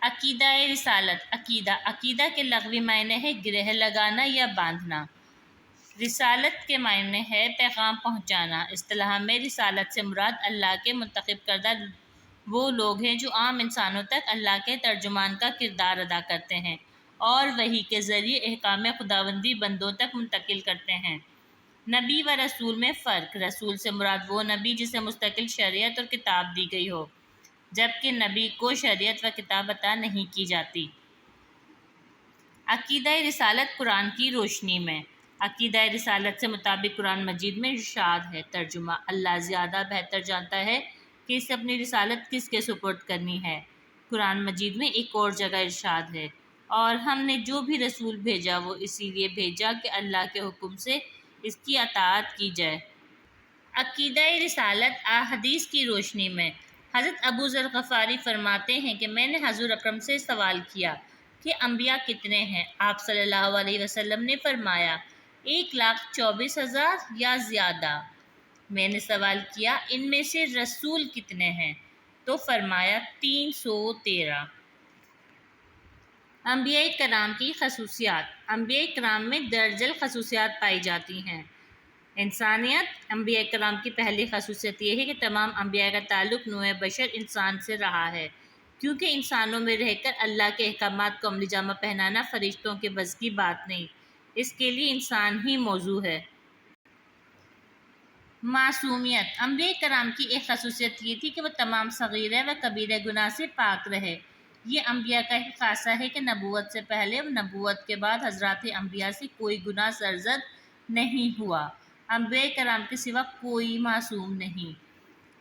عقیدہ رسالت عقیدہ کے لغوی معنی ہے گرہ لگانا یا باندھنا۔ رسالت کے معنی ہے پیغام پہنچانا۔ اصطلاح میں رسالت سے مراد اللہ کے منتخب کردہ وہ لوگ ہیں جو عام انسانوں تک اللہ کے ترجمان کا کردار ادا کرتے ہیں اور وحی کے ذریعے احکام خداوندی بندوں تک منتقل کرتے ہیں۔ نبی و رسول میں فرق۔ رسول سے مراد وہ نبی جسے مستقل شریعت اور کتاب دی گئی ہو، جبکہ نبی کو شریعت و کتاب عطا نہیں کی جاتی۔ عقیدہ رسالت قرآن کی روشنی میں۔ عقیدہ رسالت سے مطابق قرآن مجید میں ارشاد ہے۔ ترجمہ: اللہ زیادہ بہتر جانتا ہے کہ اسے اپنی رسالت کس کے سپرد کرنی ہے۔ قرآن مجید میں ایک اور جگہ ارشاد ہے، اور ہم نے جو بھی رسول بھیجا وہ اسی لیے بھیجا کہ اللہ کے حکم سے اس کی اطاعت کی جائے۔ عقیدہ رسالت احادیث کی روشنی میں۔ حضرت ابو ذر غفاری فرماتے ہیں کہ میں نے حضور اکرم سے سوال کیا کہ انبیاء کتنے ہیں؟ آپ صلی اللہ علیہ وسلم نے فرمایا 1,24,000 یا زیادہ۔ میں نے سوال کیا ان میں سے رسول کتنے ہیں؟ تو فرمایا 313۔ انبیاء کرام کی خصوصیات۔ انبیاء کرام میں درج الخصوصیات پائی جاتی ہیں۔ انسانیت۔ انبیاء کرام کی پہلی خصوصیت یہ ہے کہ تمام انبیاء کا تعلق نوع بشر انسان سے رہا ہے، کیونکہ انسانوں میں رہ کر اللہ کے احکامات کو عملی جامہ پہنانا فرشتوں کے بس کی بات نہیں، اس کے لیے انسان ہی موزوں ہے۔ معصومیت۔ انبیاء کرام کی ایک خصوصیت یہ تھی کہ وہ تمام صغیرہ و کبیرہ گناہ سے پاک رہے۔ یہ انبیاء کا ہی خاصہ ہے کہ نبوت سے پہلے و نبوت کے بعد حضرات انبیاء سے کوئی گناہ سرزد نہیں ہوا۔ انبیاء کرام کے سوا کوئی معصوم نہیں۔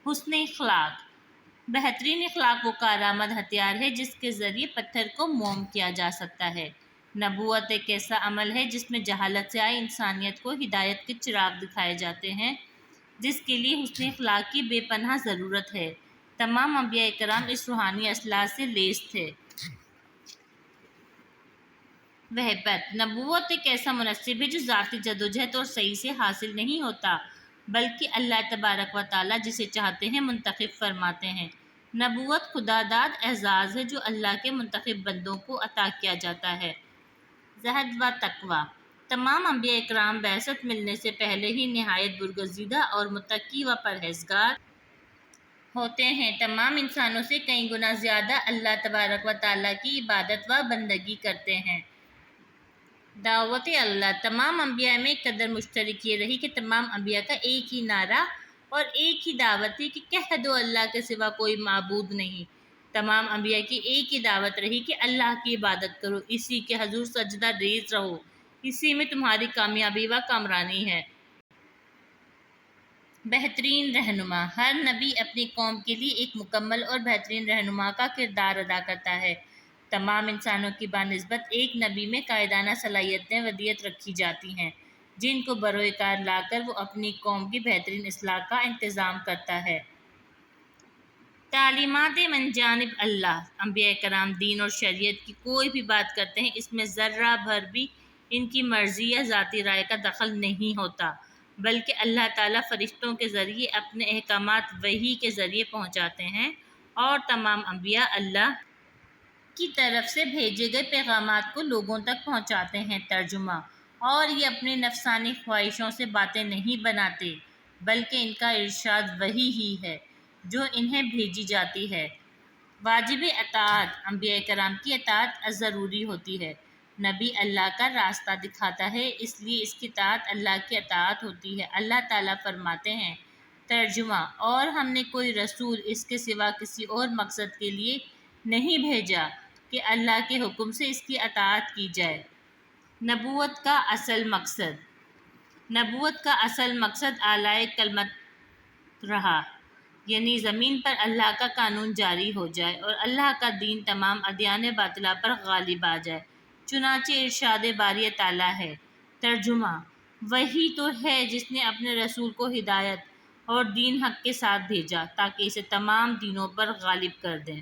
حسن اخلاق۔ بہترین اخلاق وہ کارآمد ہتھیار ہے جس کے ذریعے پتھر کو موم کیا جا سکتا ہے۔ نبوت ایک ایسا عمل ہے جس میں جہالت سے آئی انسانیت کو ہدایت کے چراغ دکھائے جاتے ہیں، جس کے لیے حسن اخلاق کی بے پناہ ضرورت ہے۔ تمام انبیاء کرام اس روحانی اصلاح سے لیس تھے۔ وہبت۔ نبوت ایک ایسا منصب ہے جو ذاتی جدوجہد اور سعی سے حاصل نہیں ہوتا، بلکہ اللہ تبارک و تعالیٰ جسے چاہتے ہیں منتخب فرماتے ہیں۔ نبوت خدا داد اعزاز ہے جو اللہ کے منتخب بندوں کو عطا کیا جاتا ہے۔ زہد و تقویٰ۔ تمام انبیاء کرام بعثت ملنے سے پہلے ہی نہایت برگزیدہ اور متقی و پرہیزگار ہوتے ہیں۔ تمام انسانوں سے کئی گنا زیادہ اللہ تبارک و تعالیٰ کی عبادت و بندگی کرتے ہیں۔ دعوت اللہ۔ تمام انبیاء میں ایک قدر مشترک یہ رہی کہ تمام انبیاء کا ایک ہی نعرہ اور ایک ہی دعوت تھی کہ کہہ دو اللہ کے سوا کوئی معبود نہیں۔ تمام انبیاء کی ایک ہی دعوت رہی کہ اللہ کی عبادت کرو، اسی کے حضور سجدہ ریز رہو، اسی میں تمہاری کامیابی و کامرانی ہے۔ بہترین رہنما۔ ہر نبی اپنی قوم کے لیے ایک مکمل اور بہترین رہنما کا کردار ادا کرتا ہے۔ تمام انسانوں کی بنسبت ایک نبی میں قائدانہ صلاحیتیں ودیت رکھی جاتی ہیں، جن کو بروئے کار لا کر وہ اپنی قوم کی بہترین اصلاح کا انتظام کرتا ہے۔ تعلیمات من جانب اللہ۔ انبیاء کرام دین اور شریعت کی کوئی بھی بات کرتے ہیں، اس میں ذرہ بھر بھی ان کی مرضی یا ذاتی رائے کا دخل نہیں ہوتا، بلکہ اللہ تعالیٰ فرشتوں کے ذریعے اپنے احکامات وحی کے ذریعے پہنچاتے ہیں، اور تمام انبیاء اللہ کی طرف سے بھیجے گئے پیغامات کو لوگوں تک پہنچاتے ہیں۔ ترجمہ: اور یہ اپنی نفسانی خواہشوں سے باتیں نہیں بناتے، بلکہ ان کا ارشاد وحی ہی ہے جو انہیں بھیجی جاتی ہے۔ واجب اطاعت۔ انبیاء کرام کی اطاعت ضروری ہوتی ہے۔ نبی اللہ کا راستہ دکھاتا ہے، اس لیے اس کی اطاعت اللہ کی اطاعت ہوتی ہے۔ اللہ تعالیٰ فرماتے ہیں۔ ترجمہ: اور ہم نے کوئی رسول اس کے سوا کسی اور مقصد کے لیے نہیں بھیجا کہ اللہ کے حکم سے اس کی اطاعت کی جائے۔ نبوت کا اصل مقصد۔ نبوت کا اصل مقصد اعلیٰ کلمت رہا، یعنی زمین پر اللہ کا قانون جاری ہو جائے اور اللہ کا دین تمام ادیان باطلہ پر غالب آ جائے۔ چنانچہ ارشاد باری تعالیٰ ہے۔ ترجمہ: وہی تو ہے جس نے اپنے رسول کو ہدایت اور دین حق کے ساتھ بھیجا تاکہ اسے تمام دینوں پر غالب کر دیں۔